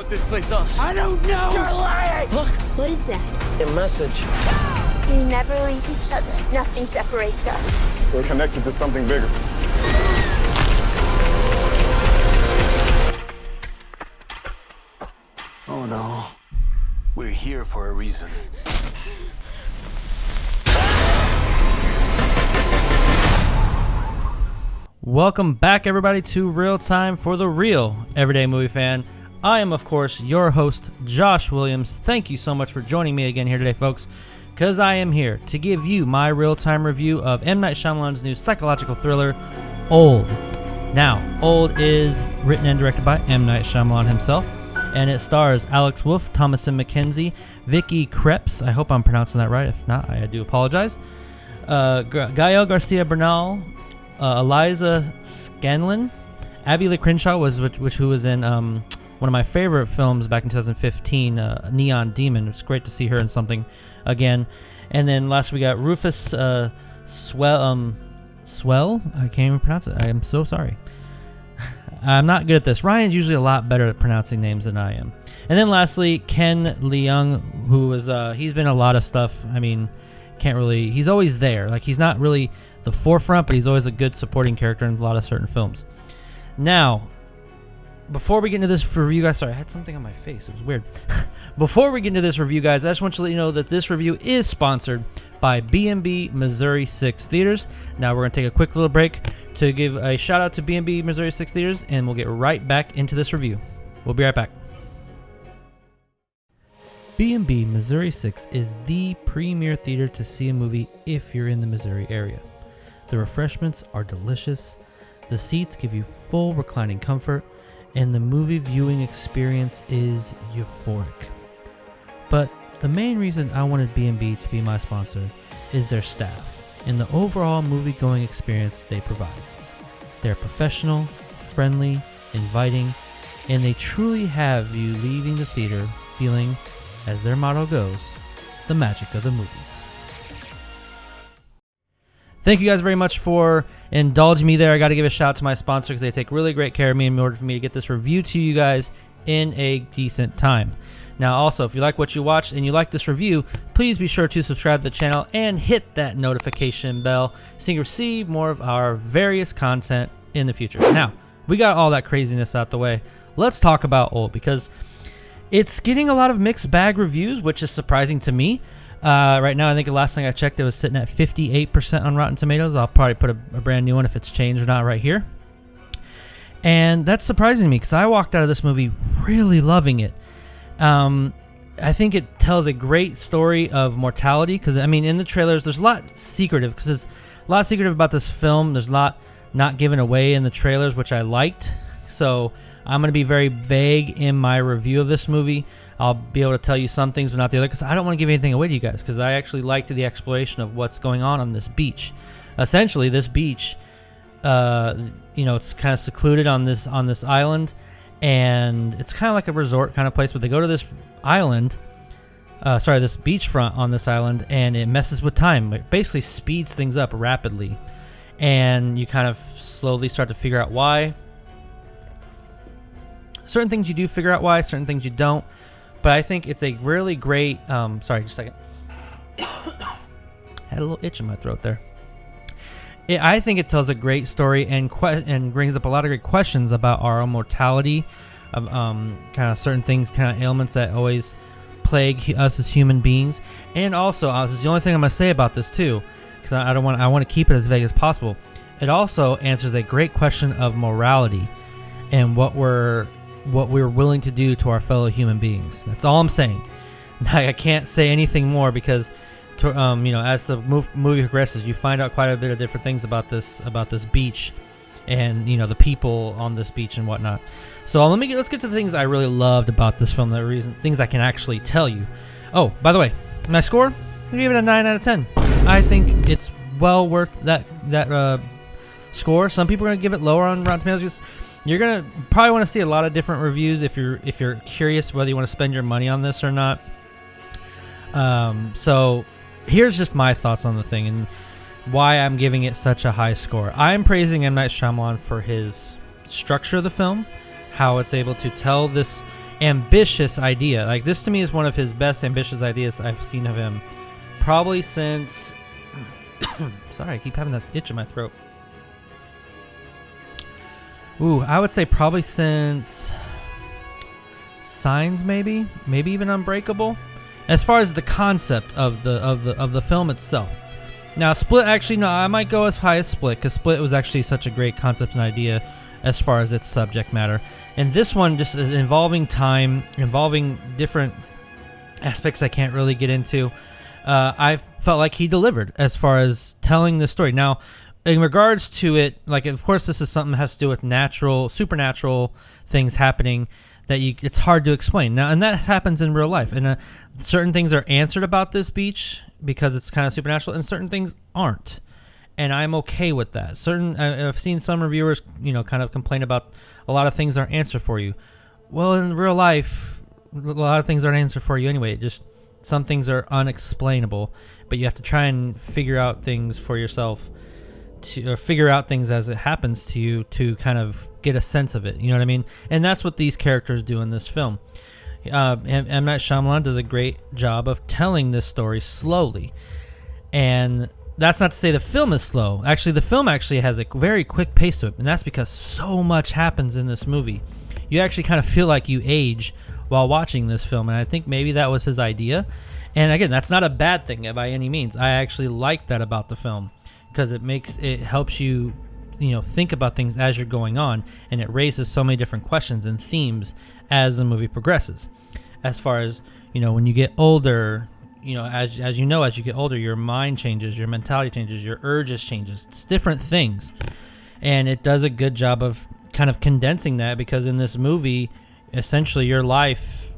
what this place does. I don't know. You're lying! Look! What is that? A message. We never leave each other. Nothing separates us. We're connected to something bigger. Oh no. We're here for a reason. Welcome back, everybody, to Real Time for the Real Everyday Movie Fan. I am, of course, your host, Josh Williams. Thank you so much for joining me again here today, folks, because I am here to give you my real-time review of M. Night Shyamalan's new psychological thriller, Old. Now, Old is written and directed by M. Night Shyamalan himself, and it stars Alex Wolff, Thomasin, McKenzie, Vicky, Krieps, I hope I'm pronouncing that right. If not, I do apologize. Gael, Garcia, Bernal, Eliza, Scanlen, Abbey Krieps who was in one of my favorite films back in 2015, Neon Demon. It's great to see her in something again. And then last we got Rufus, Sewell. I can't even pronounce it. I am so sorry. I'm not good at this. Ryan's usually a lot better at pronouncing names than I am. And then lastly, Leung, who was he's been in a lot of stuff. I mean, he's always there. Like, he's not really the forefront, but he's always a good supporting character in a lot of certain films. Now, before we get into this review, guys, sorry, I had something on my face. It was weird. Before we get into this review, guys, I just want you to let you know that this review is sponsored by B&B Missouri 6 Theaters. Now, we're going to take a quick little break to give a shout out to B&B Missouri 6 Theaters, and we'll get right back into this review. We'll be right back. B&B Missouri 6 is the premier theater to see a movie if you're in the Missouri area. The refreshments are delicious, the seats give you full reclining comfort, and the movie viewing experience is euphoric. But the main reason I wanted B&B to be my sponsor is their staff and the overall movie-going experience they provide. They're professional, friendly, inviting, and they truly have you leaving the theater feeling, as their motto goes, the magic of the movies. Thank you guys very much for indulging me there. I got to give a shout out to my sponsor because they take really great care of me in order for me to get this review to you guys in a decent time. Now, also, if you like what you watched and you like this review, please be sure to subscribe to the channel and hit that notification bell so you can receive more of our various content in the future. Now, we got all that craziness out the way. Let's talk about Old, because it's getting a lot of mixed bag reviews, which is surprising to me. Right now, I think the last thing I checked, it was sitting at 58% on Rotten Tomatoes. I'll probably put a brand new one if it's changed or not right here. And that's surprising me because I walked out of this movie really loving it. I think it tells a great story of mortality because, I mean, in the trailers, there's a lot secretive because there's a lot secretive about this film. There's a lot not given away in the trailers, which I liked. So I'm going to be very vague in my review of this movie. I'll be able to tell you some things, but not the other, because I don't want to give anything away to you guys, because I actually liked the exploration of what's going on this beach. Essentially, this beach, it's kind of secluded on this island, and it's kind of like a resort kind of place, but they go to this island, this beachfront on this island, and it messes with time. It basically speeds things up rapidly, and you kind of slowly start to figure out why. Certain things you do figure out why, certain things you don't. But I think it's a really great... sorry, just a second. Had a little itch in my throat there. I think it tells a great story and brings up a lot of great questions about our own mortality, of kind of certain things, kind of ailments that always plague us as human beings. And also, this is the only thing I'm going to say about this too, because I want to keep it as vague as possible. It also answers a great question of morality and what we're willing to do to our fellow human beings. That's all I'm saying. I can't say anything more because, as the movie progresses, you find out quite a bit of different things about this beach, and the people on this beach and whatnot. So let's get to the things I really loved about this film. Things I can actually tell you. Oh, by the way, my score, I gave it a 9 out of 10. I think it's well worth that score. Some people are gonna give it lower on Rotten Tomatoes. You're gonna probably want to see a lot of different reviews if you're curious whether you want to spend your money on this or not. So here's just my thoughts on the thing and why I'm giving it such a high score. I'm praising M. Night Shyamalan for his structure of the film, how it's able to tell this ambitious idea. Like, this to me is one of his best ambitious ideas I've seen of him, probably since sorry, I keep having that itch in my throat. Ooh, I would say probably since Signs, maybe even Unbreakable, as far as the concept of the film itself. Now, Split, actually, no, I might go as high as Split, because Split was actually such a great concept and idea as far as its subject matter. And this one just is involving time, involving different aspects I can't really get into. I felt like he delivered as far as telling the story. Now, in regards to it, like, of course, this is something that has to do with supernatural things happening that it's hard to explain. Now, and that happens in real life. And certain things are answered about this beach because it's kind of supernatural, and certain things aren't. And I'm okay with that. I've seen some reviewers, kind of complain about a lot of things aren't answered for you. Well, in real life, a lot of things aren't answered for you anyway. Just some things are unexplainable, but you have to try and figure out things for yourself, or figure out things as it happens to you to kind of get a sense of it. You know what I mean? And that's what these characters do in this film. M. Night Shyamalan does a great job of telling this story slowly. And that's not to say the film is slow. Actually, the film actually has a very quick pace to it, and that's because so much happens in this movie. You actually kind of feel like you age while watching this film, and I think maybe that was his idea. And again, that's not a bad thing by any means. I actually like that about the film, because it helps you, think about things as you're going on, and it raises so many different questions and themes as the movie progresses. As far as, when you get older, as you get older, your mind changes, your mentality changes, your urges changes. It's different things. And it does a good job of kind of condensing that, because in this movie, essentially your life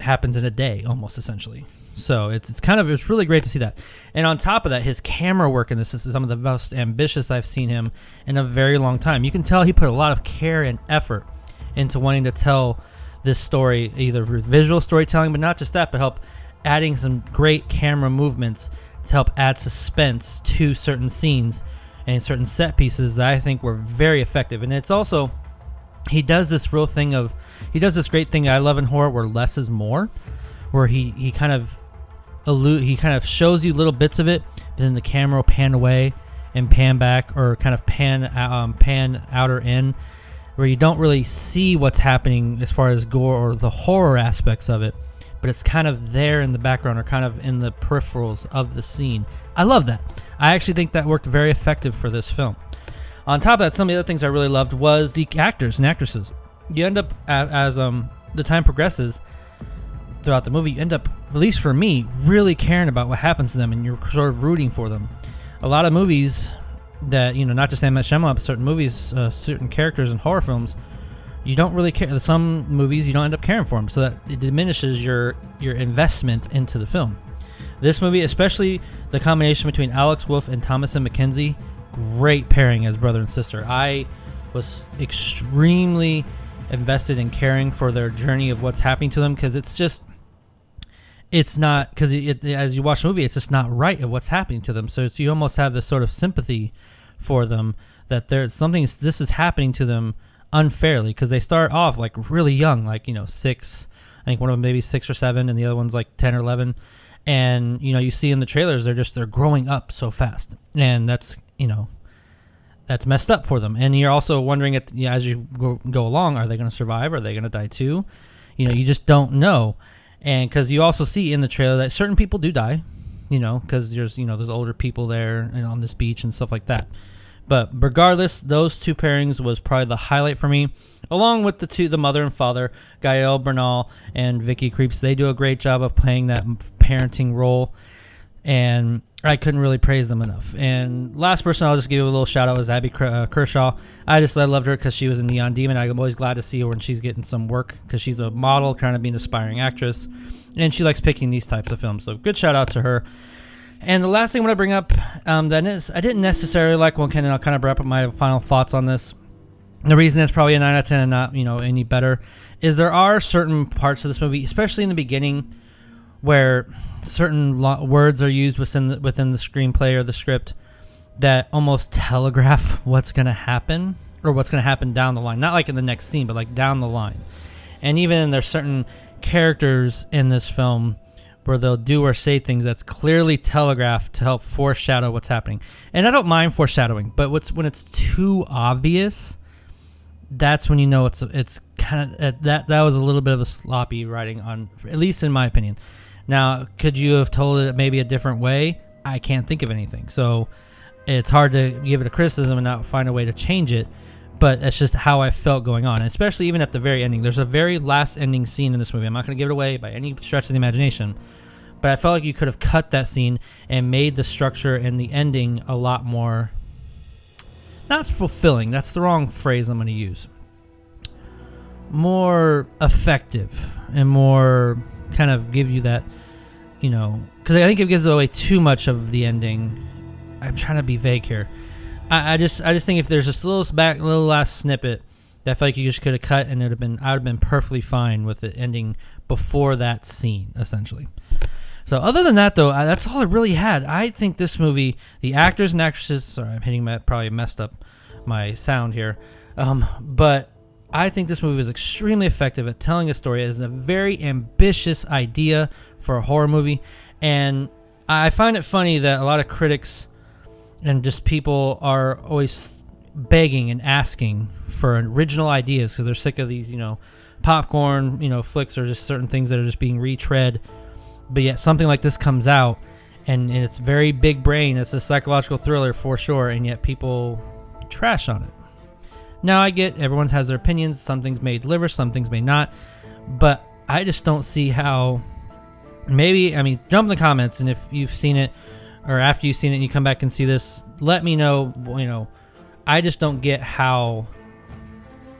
happens in a day, almost essentially. So it's really great to see that. And on top of that, his camera work in this is some of the most ambitious I've seen him in a very long time. You can tell he put a lot of care and effort into wanting to tell this story, either with visual storytelling, but not just that, but help adding some great camera movements to help add suspense to certain scenes and certain set pieces that I think were very effective. And it's also, he does this great thing I love in horror, where less is more, where he kind of shows you little bits of it, then the camera will pan away and pan back, or kind of pan out or in, where you don't really see what's happening as far as gore or the horror aspects of it, but it's kind of there in the background, or kind of in the peripherals of the scene. I love that. I actually think that worked very effective for this film. On top of that, some of the other things I really loved was the actors and actresses. You end up, as the time progresses throughout the movie, you end up, at least for me, really caring about what happens to them, and you're sort of rooting for them. A lot of movies that, not just M. Night Shyamalan, but certain movies, certain characters in horror films, you don't really care. Some movies you don't end up caring for them, so that it diminishes your investment into the film. This movie, especially the combination between Alex Wolff and Thomasin McKenzie, great pairing as brother and sister. I was extremely invested in caring for their journey of what's happening to them, because it's not, because as you watch the movie, it's just not right of what's happening to them. So you almost have this sort of sympathy for them, that there's something, this is happening to them unfairly, because they start off like really young, like 6. I think one of them maybe 6 or 7, and the other one's like 10 or 11. And you see in the trailers, they're growing up so fast, and that's that's messed up for them. And you're also wondering, as you go along, are they going to survive? Are they going to die too? You just don't know. And because you also see in the trailer that certain people do die, because there's older people there and on this beach and stuff like that. But regardless, those two pairings was probably the highlight for me, along with the mother and father, Gael, Bernal, and Vicky Krieps. They do a great job of playing that parenting role, and I couldn't really praise them enough. And last person I'll just give a little shout out is Abbey Kershaw. I loved her because she was in Neon Demon. I'm always glad to see her when she's getting some work, because she's a model trying to be an aspiring actress, and she likes picking these types of films. So good shout out to her. And the last thing I want to bring up, I didn't necessarily like, I'll kind of wrap up my final thoughts on this. The reason it's probably a 9 out of 10 and not any better is there are certain parts of this movie, especially in the beginning, where certain words are used within the screenplay or the script that almost telegraph what's going to happen, or what's going to happen down the line. Not like in the next scene, but like down the line. And even there's certain characters in this film where they'll do or say things that's clearly telegraphed to help foreshadow what's happening. And I don't mind foreshadowing, but when it's too obvious, that's when you know it's kind of that was a little bit of a sloppy writing on, at least in my opinion. Now, could you have told it maybe a different way? I can't think of anything. So it's hard to give it a criticism and not find a way to change it. But that's just how I felt going on, especially even at the very ending. There's a very last ending scene in this movie. I'm not going to give it away by any stretch of the imagination, but I felt like you could have cut that scene and made the structure and the ending a lot more, not fulfilling, that's the wrong phrase I'm going to use, more effective and more kind of give you that, because I think it gives away too much of the ending. I'm trying to be vague here. I just think if there's just a little last snippet that I feel like you just could have cut, and I would have been perfectly fine with it ending before that scene, essentially. So other than that, though, that's all it really had. I think this movie, the actors and actresses, sorry, I'm hitting probably messed up my sound here, but I think this movie is extremely effective at telling a story. It is a very ambitious idea for a horror movie, and I find it funny that a lot of critics and just people are always begging and asking for original ideas because they're sick of these, popcorn, flicks, or just certain things that are just being retread. But yet something like this comes out, and it's very big brain. It's a psychological thriller for sure, and yet people trash on it. Now, I get everyone has their opinions. Some things may deliver, some things may not. But I just don't see how. Jump in the comments, and if you've seen it, or after you've seen it and you come back and see this, let me know. I just don't get how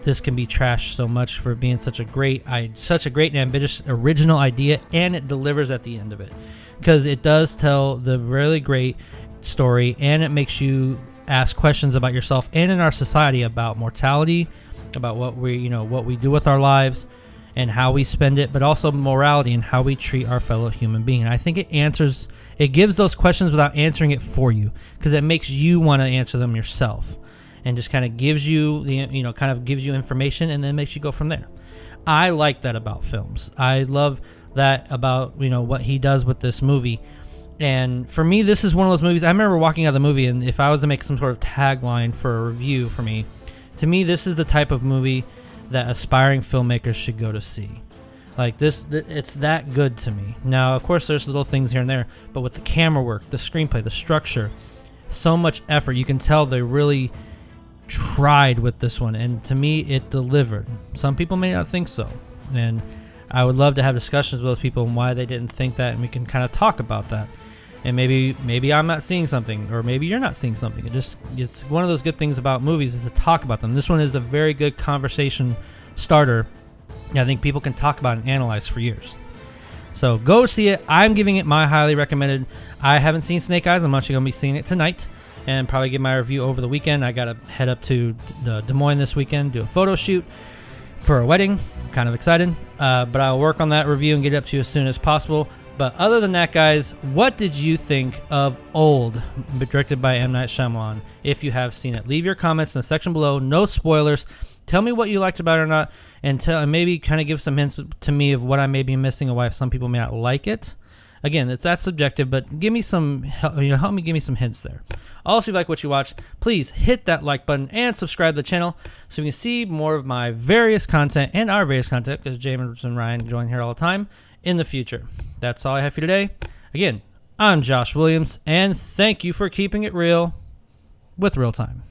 this can be trashed so much for being such a great and ambitious original idea, and it delivers at the end of it, because it does tell the really great story, and it makes you ask questions about yourself and in our society about mortality, about what we do with our lives and how we spend it, but also morality and how we treat our fellow human being. And I think it gives those questions without answering it for you, because it makes you want to answer them yourself, and just kind of gives you gives you information, and then makes you go from there. I like that about films. I love that about what he does with this movie. And for me, this is one of those movies. I remember walking out of the movie, and if I was to make some sort of tagline for a review for me, to me, this is the type of movie that aspiring filmmakers should go to see. Like this, it's that good to me. Now, of course, there's little things here and there, but with the camera work, the screenplay, the structure, so much effort. You can tell they really tried with this one, and to me, it delivered. Some people may not think so, and I would love to have discussions with those people and why they didn't think that, and we can kind of talk about that. And maybe I'm not seeing something, or maybe you're not seeing something. It's one of those good things about movies is to talk about them. This one is a very good conversation starter. I think people can talk about and analyze for years. So go see it. I'm giving it my highly recommended. I haven't seen Snake Eyes. I'm actually going to be seeing it tonight and probably give my review over the weekend. I got to head up to Des Moines this weekend, do a photo shoot for a wedding. I'm kind of excited. But I'll work on that review and get it up to you as soon as possible. But other than that, guys, what did you think of Old, directed by M. Night Shyamalan? If you have seen it, leave your comments in the section below. No spoilers. Tell me what you liked about it or not, and maybe kind of give some hints to me of what I may be missing or why some people may not like it. Again, it's that subjective, but give me some help me give me some hints there. Also, if you like what you watch, please hit that like button and subscribe to the channel so you can see more of my various content and our various content, because James and Ryan join here all the time, in the future. That's all I have for you today. Again, I'm Josh Williams, and thank you for keeping it real with Real Time.